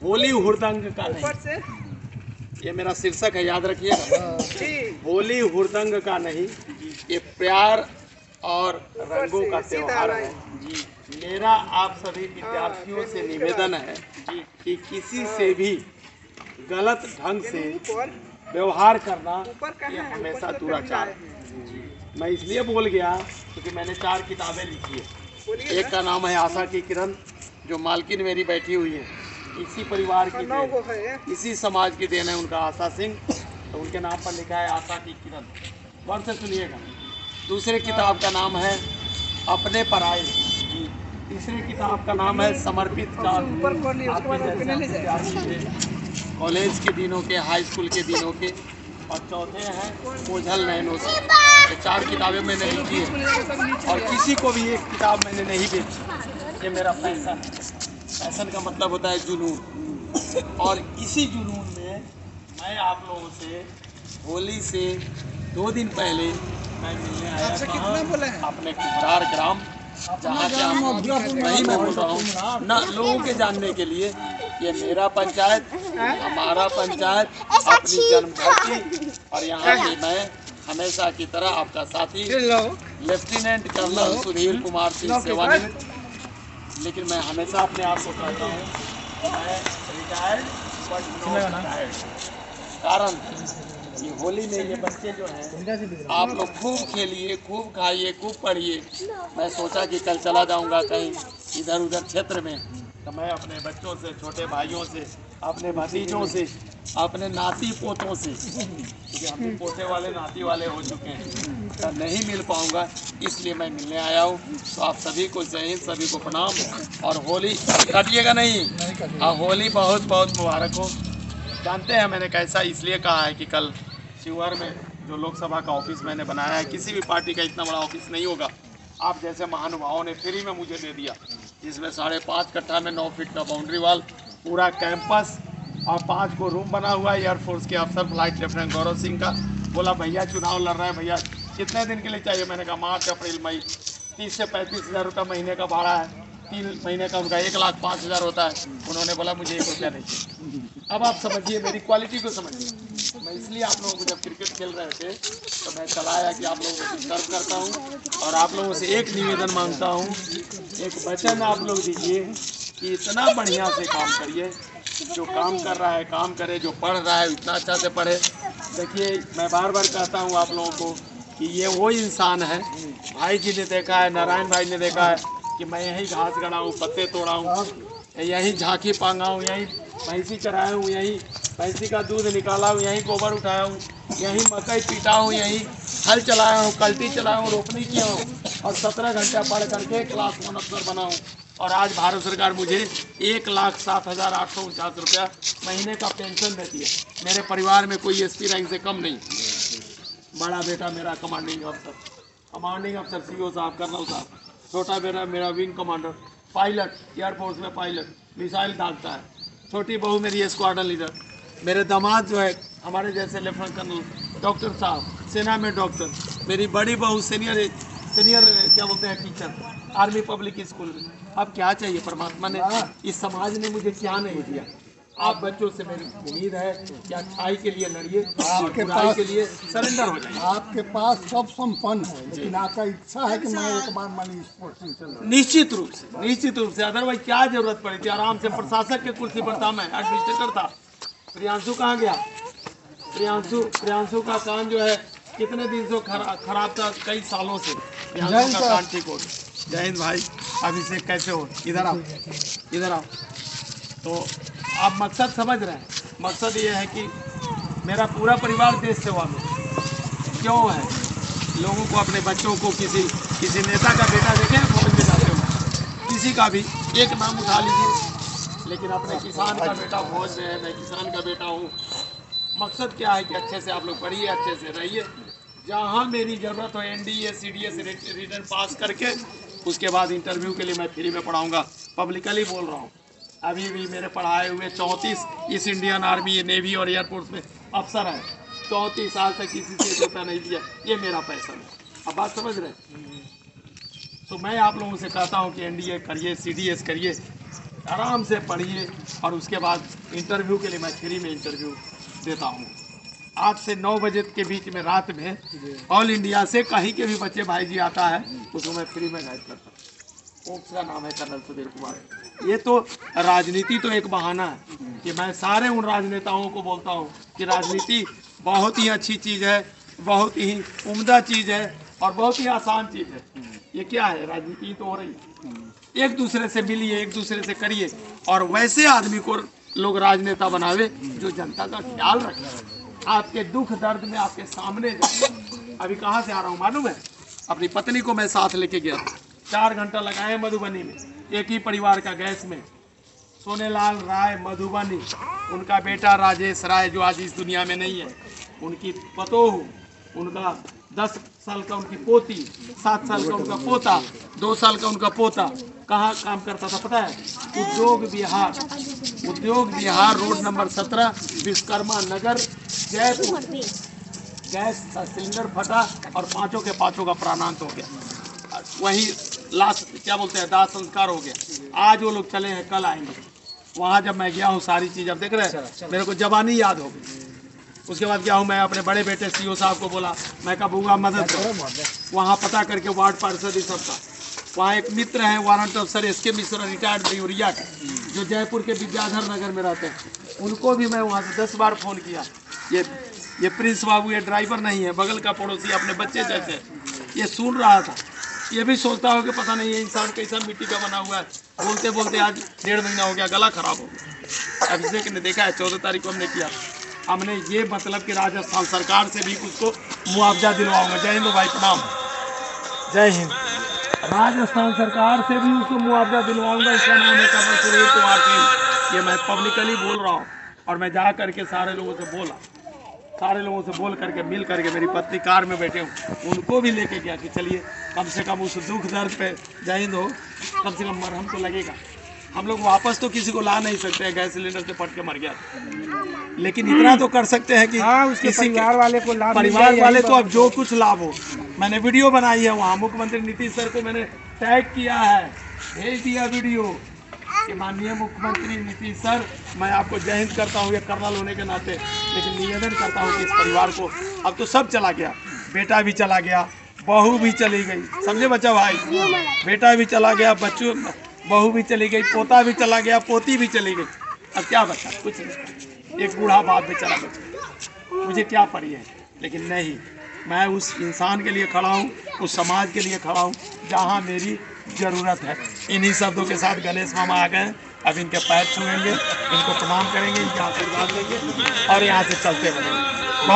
होली हुड़दंग का नहीं, ये मेरा शीर्षक है, याद रखिएगा। होली हुड़दंग का नहीं, ये प्यार और रंगों का त्योहार है। मेरा आप सभी विद्यार्थियों से निवेदन है कि किसी से भी गलत ढंग से व्यवहार करना ये हमेशा दुराचार है। मैं इसलिए बोल गया क्योंकि मैंने 4 किताबें लिखी है। एक का नाम है आशा की किरण, जो मालकिन मेरी बैठी हुई है, इसी परिवार की देन, इसी समाज की देन है उनका आशा सिंह, तो उनके नाम पर लिखा है आशा की किरण। गौर से सुनिएगा। दूसरे किताब का नाम है अपने पराए। तीसरे किताब का नाम है समर्पित का, कॉलेज के दिनों के, हाई स्कूल के दिनों के, और चौथे हैं ओझल नैनो से। ये 4 किताबें मैंने लिखी है और किसी को भी एक किताब मैंने नहीं बेची। ये मेरा पैसा है। पैसन का मतलब होता है जुनून, और इसी जुनून में मैं आप लोगों से होली से 2 दिन पहले मैं मिलने आया था अपने कुम्हरार ग्राम, जहाँ से नहीं मैं बोल रहा हूँ ना, लोगों के जानने के लिए ये मेरा पंचायत, हमारा पंचायत, अपनी जन्मधरती, और यहाँ की मैं हमेशा की तरह आपका साथी लेफ्टिनेंट कर्नल सुधीर कुमार सिंह सेवानिवृत्त। लेकिन मैं हमेशा अपने आप को कहता हूँ मैं रिटायर्ड बट नॉट रिटायर्ड। कारण ये होली में ये बच्चे जो हैं, आप लोग खूब खेलिए, खूब खाइए, खूब पढ़िए। मैं सोचा कि कल चला जाऊंगा कहीं इधर उधर क्षेत्र में, तो मैं अपने बच्चों से, छोटे भाइयों से, अपने भतीजों से, अपने नाती पोतों से, क्योंकि हम भी पोते वाले नाती वाले हो चुके हैं, तो नहीं मिल पाऊंगा, इसलिए मैं मिलने आया हूँ। तो आप सभी को जय हिंद, सभी को प्रणाम, और होली काटिएगा नहीं, हाँ होली बहुत बहुत मुबारक हो। जानते हैं मैंने कैसा इसलिए कहा है कि कल शिवहर में जो लोकसभा का ऑफिस मैंने बनाया है, किसी भी पार्टी का इतना बड़ा ऑफिस नहीं होगा, आप जैसे महानुभावों ने फ्री में मुझे दे दिया, जिसमें 5.5 कट्ठा में 9 फीट का बाउंड्री वाल, पूरा कैंपस, और 5 को रूम बना हुआ है। एयरफोर्स के अफसर फ्लाइट लेफ्टिनेंट गौरव सिंह का बोला भैया चुनाव लड़ रहे हैं भैया, कितने दिन के लिए चाहिए? मैंने कहा मार्च अप्रैल मई। 30 से 35 हज़ार रुपये महीने का भाड़ा है, 3 महीने का उनका 1,05,000 होता है। उन्होंने बोला मुझे 1 रुपया नहीं चाहिए। अब आप समझिए मेरी क्वालिटी को समझिए। मैं इसलिए आप लोगों को जब क्रिकेट खेल रहे थे तो मैं चला आया कि आप लोगों को सर्व करता हूँ, और आप लोगों से एक निवेदन मांगता हूँ, एक वचन आप लोग दीजिए कि इतना बढ़िया से काम करिए, जो काम कर रहा है काम करे, जो पढ़ रहा है इतना अच्छा से पढ़े। देखिए मैं बार बार कहता हूँ आप लोगों को कि ये वो इंसान है, भाई जी ने देखा है, नारायण भाई ने देखा है कि मैं यही घास गड़ा हूँ, पत्ते तोड़ा हूँ, यही झांकी पांगा हूँ, यही भैंसी चराया हूँ, यही भैंसी का दूध निकाला हूँ, यही गोबर उठाया हूँ, यही मकई पीटा हूँ, यही हल चलाया हूँ, कल्टी चलाया हूँ, रोपनी किया हूँ, और 17 घंटा पढ़ करके क्लास 1 अफसर बना हूँ। और आज भारत सरकार मुझे 1,07,849 रुपया महीने का पेंशन देती है। मेरे परिवार में कोई एसपी रैंक से कम नहीं। बड़ा बेटा मेरा कमांडिंग अफसर सीओ साहब, कर्नल साहब। छोटा बेटा मेरा विंग कमांडर, पायलट, एयरफोर्स में पायलट, मिसाइल दागता है। छोटी बहू मेरी स्क्वाड्रन लीडर। मेरे दामाद जो है हमारे जैसे लेफ्टिनेंट कर्नल, डॉक्टर साहब, सेना में डॉक्टर। मेरी बड़ी बहू सीनियर क्या बोलते हैं टीचर, आर्मी पब्लिक स्कूल में। अब क्या चाहिए? परमात्मा ने, इस समाज ने मुझे क्या नहीं दिया? आप बच्चों से मेरी उम्मीद है कि अच्छाई के लिए लड़िए, आपके पास के लिए सरेंडर हो जाइए। आपके पास सब संपन्न है, लेकिन आपका इच्छा है कि मैं एक बार मनी स्पोर्ट्स में चलूं। निश्चित रूप से अदरवाइज क्या जरूरत पड़ी थी? आराम से प्रशासक के कुर्सी पर था, मैं एडमिनिस्ट्रेटर था। प्रियांशु कहाँ गया? प्रियांशु का कान जो है कितने दिन से खराब था, कई सालों से। प्रियांशु का कान ठीक हो गया। जय हिंद भाई। अभिषेक कैसे हो? इधर आओ। तो आप मकसद समझ रहे हैं? मकसद ये है कि मेरा पूरा परिवार देश सेवा में क्यों है। लोगों को, अपने बच्चों को, किसी नेता का बेटा देखें फौज में जाते हो, किसी का भी एक नाम उठा लीजिए, लेकिन अपने किसान का बेटा फौज में है, मैं किसान का बेटा हूँ। मकसद क्या है कि अच्छे से आप लोग पढ़िए, अच्छे से रहिए। जहाँ मेरी ज़रूरत हो एनडीए सीडीएस रिटर्न पास करके उसके बाद इंटरव्यू के लिए मैं फ्री में पढ़ाऊँगा। पब्लिकली बोल रहा हूँ। अभी भी मेरे पढ़ाए हुए 34 इस इंडियन आर्मी, नेवी और एयरफोर्स में अफसर हैं। 34 साल तक किसी से 1 रुपया नहीं दिया। ये मेरा पैसा है। अब बात समझ रहे हैं? तो मैं आप लोगों से कहता हूँ कि एनडीए करिए, सीडीएस करिए, आराम से पढ़िए और उसके बाद इंटरव्यू के लिए मैं फ्री में इंटरव्यू देता हूँ। 8 से 9 बजे के बीच में रात में ऑल इंडिया से कहीं के भी बच्चे भाई जी आता है उसको मैं फ्री में गाइड करता हूँ। ओप्स का नाम है कर्नल सुधीर कुमार। ये तो राजनीति तो एक बहाना है कि मैं सारे उन राजनेताओं को बोलता हूँ कि राजनीति बहुत ही अच्छी चीज़ है, बहुत ही उम्दा चीज़ है और बहुत ही आसान चीज़ है। ये क्या है, राजनीति तो हो रही है। एक दूसरे से मिलिए, एक दूसरे से करिए और वैसे आदमी को लोग राजनेता बनावे जो जनता का ख्याल रखे, आपके दुख दर्द में आपके सामने जाए। अभी कहाँ से आ रहा हूँ मालूम है? अपनी पत्नी को मैं साथ लेके गया था। 4 घंटा लगाए मधुबनी में, एक ही परिवार का गैस में। सोनेलाल राय मधुबनी, उनका बेटा राजेश राय जो आज इस दुनिया में नहीं है, उनकी पतोह, उनका 10 साल का उनकी पोती, 7 साल का उनका पोता, 2 साल का उनका पोता कहाँ काम करता था पता है? उद्योग विहार रोड नंबर 17 विश्वकर्मा नगर जयपुर। गैस का सिलेंडर फटा और पांचों के पांचों का प्राणांत हो गया। वहीं लास्ट क्या बोलते हैं, दाह संस्कार हो गया। आज वो लोग चले हैं, कल आएंगे। वहाँ जब मैं गया हूँ सारी चीज़ अब देख रहे हैं, मेरे को जवानी याद हो गई। उसके बाद क्या हूँ, मैं अपने बड़े बेटे सीओ साहब को बोला मैं कहा बउआ मदद करो। वहाँ पता करके वार्ड पार्षद इस सबका, वहाँ एक मित्र हैं वारंट अफसर एस के मिश्रा रिटायर्ड ड्यूरिया के, जो जयपुर के विद्याधर नगर में रहते हैं, उनको भी मैं वहाँ से 10 बार फ़ोन किया। ये प्रिंस बाबू ये ड्राइवर नहीं है, बगल का पड़ोसी अपने बच्चे जैसे, ये सुन रहा था। ये भी सोचता हो कि पता नहीं ये इंसान कैसा मिट्टी का बना हुआ है। बोलते बोलते आज 1.5 महीना हो गया, गला खराब हो गया। अभिषेक ने देखा है, 14 तारीख को हमने किया। हमने ये मतलब कि राजस्थान सरकार से भी उसको मुआवजा दिलवाऊंगा। जय हिंद भाई, प्रणाम, जय हिंद। राजस्थान सरकार से भी उसको मुआवजा दिलवाऊंगा। इसका नाम है कर्नल सुधीर कुमार सिंह। ये मैं पब्लिकली बोल रहा हूँ और मैं जा करके सारे लोगों से बोला, सारे लोगों से बोल करके मिल करके, मेरी पत्नी कार में बैठे हूँ, उनको भी लेके गया कि चलिए कम से कम उस दुख दर्द पे जय हिंद हो, कम से कम मरहम तो लगेगा। हम लोग वापस तो किसी को ला नहीं सकते हैं, गैस सिलेंडर से फट के मर गया, लेकिन इतना तो कर सकते हैं कि उसके परिवार वाले को लाभ, परिवार वाले को अब जो कुछ लाभ हो। मैंने वीडियो बनाई है, वहाँ मुख्यमंत्री नीतीश सर को मैंने टैग किया है, भेज दिया वीडियो कि माननीय मुख्यमंत्री नीतीश सर, मैं आपको जय हिंद करता हूँ ये कर्नल होने के नाते, लेकिन निवेदन करता हूँ कि इस परिवार को, अब तो सब चला गया, बेटा भी चला गया, बहू भी चली गई, समझे बच्चा भाई, बेटा भी चला गया, बच्चों बहू भी चली गई, पोता भी चला गया, पोती भी चली गई, अब क्या बचा? कुछ नहीं, एक बूढ़ा बाप बेचारा बचा, मुझे क्या पड़ी है। लेकिन नहीं, मैं उस इंसान के लिए खड़ा हूँ, उस समाज के लिए खड़ा हूँ जहाँ मेरी ज़रूरत है। इन्हीं शब्दों के साथ गणेश मामा आ गए। अब इनके पैर छूएंगे, इनको प्रणाम करेंगे, इनके आशीर्वाद लेंगे और यहाँ से चलते बनेंगे।